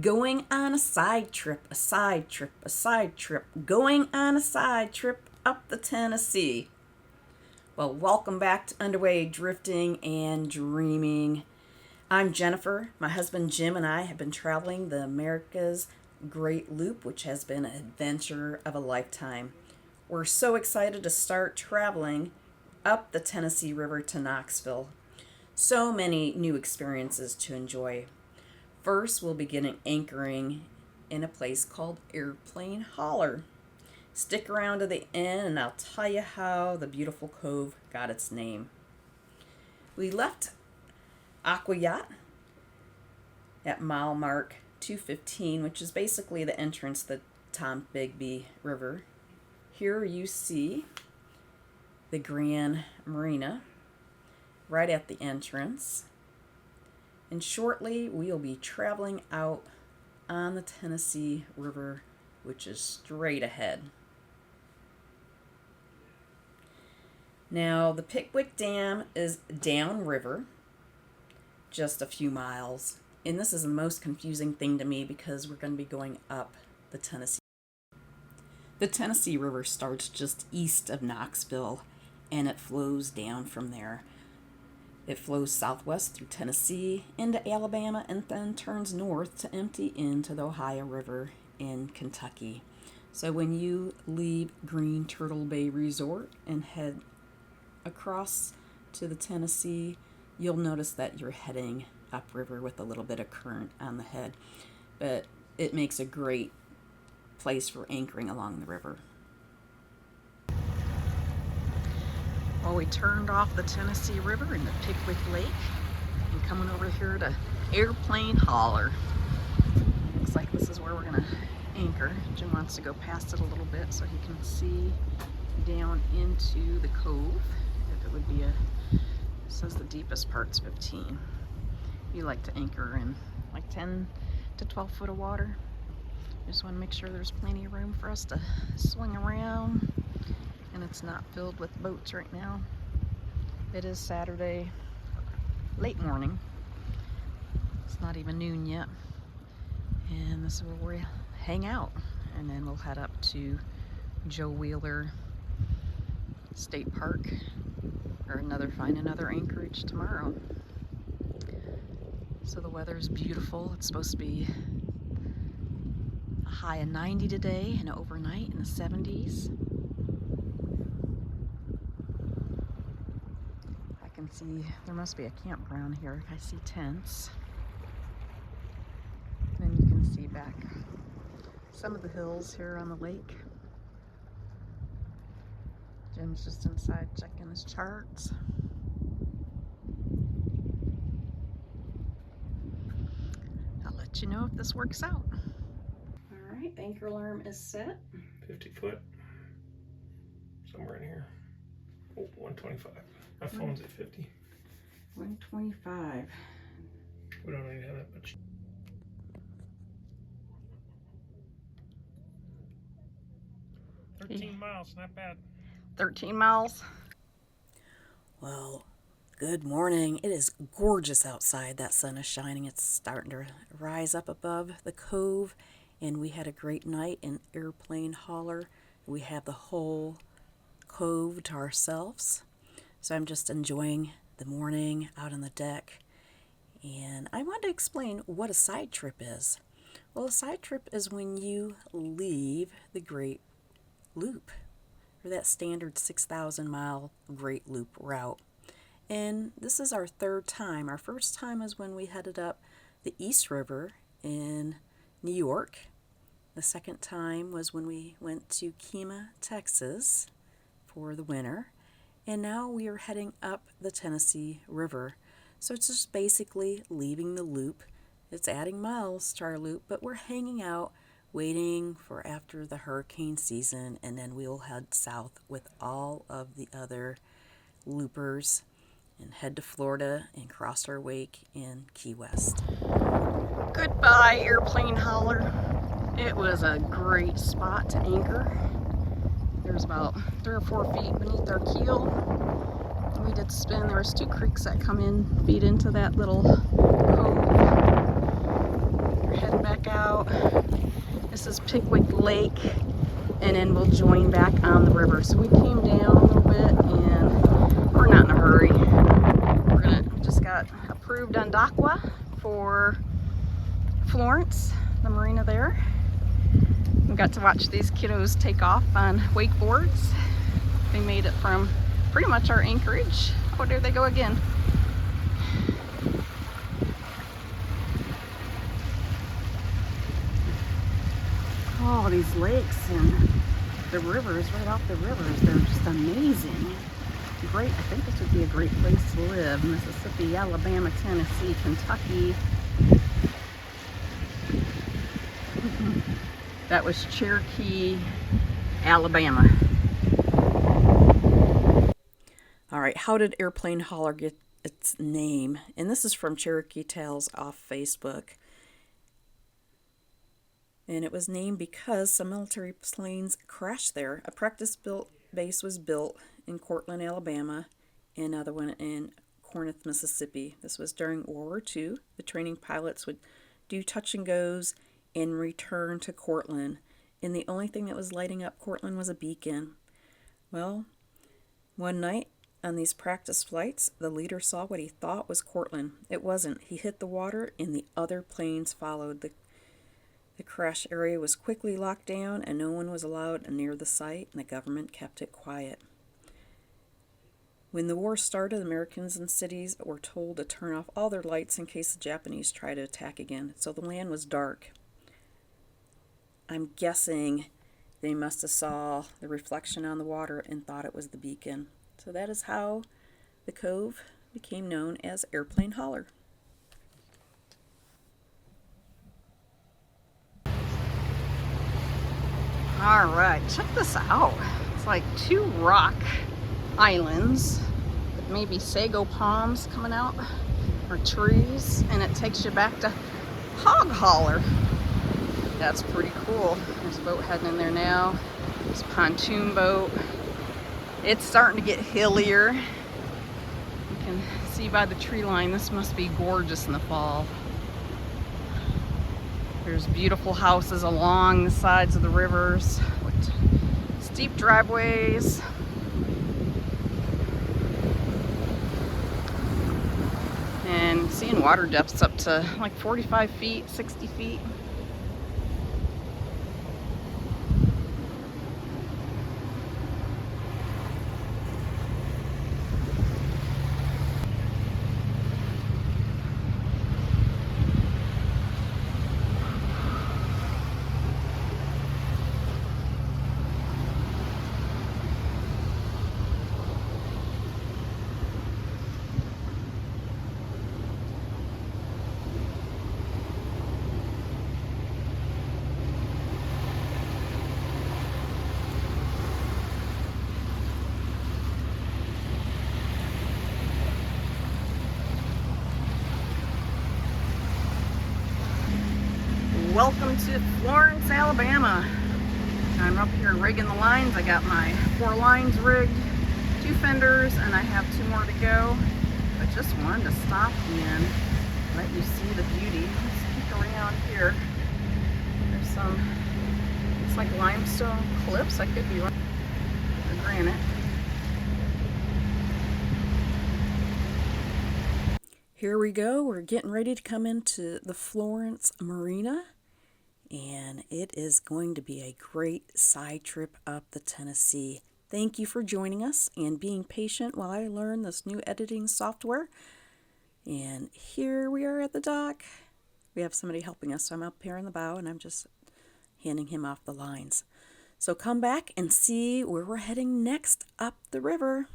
Going on a side trip, a side trip, a side trip, going on a side trip up the Tennessee. Well, welcome back to Underway Drifting and Dreaming. I'm Jennifer. My husband Jim and I have been traveling the America's Great Loop, which has been an adventure of a lifetime. We're so excited to start traveling up the Tennessee River to Knoxville. So many new experiences to enjoy. First, we'll begin anchoring in a place called Airplane Holler. Stick around to the end and I'll tell you how the beautiful cove got its name. We left Yacht at mile mark 215, which is basically the entrance to the Tombigbee River. Here you see the Grand Marina right at the entrance. And shortly we'll be traveling out on the Tennessee River, which is straight ahead. Now, the Pickwick Dam is downriver, just a few miles. And this is the most confusing thing to me because we're going to be going up the Tennessee. The Tennessee River starts just east of Knoxville and it flows down from there. It flows southwest through Tennessee into Alabama and then turns north to empty into the Ohio River in Kentucky. So when you leave Green Turtle Bay Resort and head across to the Tennessee, you'll notice that you're heading upriver with a little bit of current on the head. But it makes a great place for anchoring along the river. Well, we turned off the Tennessee River into Pickwick Lake and coming over here to Airplane Holler. Looks like this is where we're going to anchor. Jim wants to go past it a little bit so he can see down into the cove. If it would be it says the deepest part's 15. We like to anchor in like 10 to 12 foot of water. Just want to make sure there's plenty of room for us to swing around. And it's not filled with boats right now. It is Saturday, late morning. It's not even noon yet. And this is where we hang out. And then we'll head up to Joe Wheeler State Park or find another anchorage tomorrow. So the weather's beautiful. It's supposed to be a high of 90 today and overnight in the 70s. See, there must be a campground here. I see tents. And you can see back some of the hills here on the lake. Jim's just inside checking his charts. I'll let you know if this works out. All right, anchor alarm is set. 50 foot. Somewhere in here. Oh, 125. My phone's at 50. 125. We don't need to have that much. 13 miles, not bad. 13 miles. Well, good morning. It is gorgeous outside. That sun is shining. It's starting to rise up above the cove. And we had a great night in Airplane Holler. We have the whole cove to ourselves. So I'm just enjoying the morning out on the deck. And I want to explain what a side trip is. Well, a side trip is when you leave the Great Loop, or that standard 6,000 mile Great Loop route. And this is our third time. Our first time is when we headed up the East River in New York. The second time was when we went to Kemah, Texas for the winter. And now we are heading up the Tennessee River. So it's just basically leaving the loop. It's adding miles to our loop, but we're hanging out, waiting for after the hurricane season, and then we'll head south with all of the other loopers and head to Florida and cross our wake in Key West. Goodbye, Airplane Holler. It was a great spot to anchor. There's about 3 or 4 feet beneath our keel. We did spin. There was 2 creeks that come in, feed into that little cove. We're heading back out. This is Pickwick Lake, and then we'll join back on the river. So we came down a little bit, and we're not in a hurry. We just got approved on DACWA for Florence, the marina there. We got to watch these kiddos take off on wakeboards. They made it from pretty much our anchorage. Oh, there they go again. Oh, these lakes and the rivers, right off the rivers, they're just amazing. Great, I think this would be a great place to live. Mississippi, Alabama, Tennessee, Kentucky. That was Cherokee, Alabama. All right, how did Airplane Holler get its name? And this is from Cherokee Tales off Facebook. And it was named because some military planes crashed there. A practice-built base was built in Cortland, Alabama, and another one in Corinth, Mississippi. This was during World War II. The training pilots would do touch and goes and return to Cortland. And the only thing that was lighting up Cortland was a beacon. Well, one night on these practice flights, the leader saw what he thought was Cortland. It wasn't. He hit the water, and the other planes followed. The crash area was quickly locked down, and no one was allowed near the site, and the government kept it quiet. When the war started, Americans in cities were told to turn off all their lights in case the Japanese tried to attack again, so the land was dark. I'm guessing they must have saw the reflection on the water and thought it was the beacon. So that is how the cove became known as Airplane Holler. All right, check this out. It's like two rock islands with maybe sago palms coming out, or trees, and it takes you back to Hog Holler. That's pretty cool. There's a boat heading in there now. There's a pontoon boat. It's starting to get hillier. You can see by the tree line, this must be gorgeous in the fall. There's beautiful houses along the sides of the rivers with steep driveways. And seeing water depths up to like 45 feet, 60 feet. Welcome to Florence, Alabama. I'm up here rigging the lines. I got my 4 lines rigged, 2 fenders, and I have 2 more to go. But just wanted to stop and let you see the beauty. Let's peek around here. There's some, it's like limestone cliffs. I could be wrong. The granite. Here we go. We're getting ready to come into the Florence Marina. And it is going to be a great side trip up the Tennessee. Thank you for joining us and being patient while I learn this new editing software. And here we are at the dock. We have somebody helping us, so I'm up here in the bow and I'm just handing him off the lines. So come back and see where we're heading next up the river.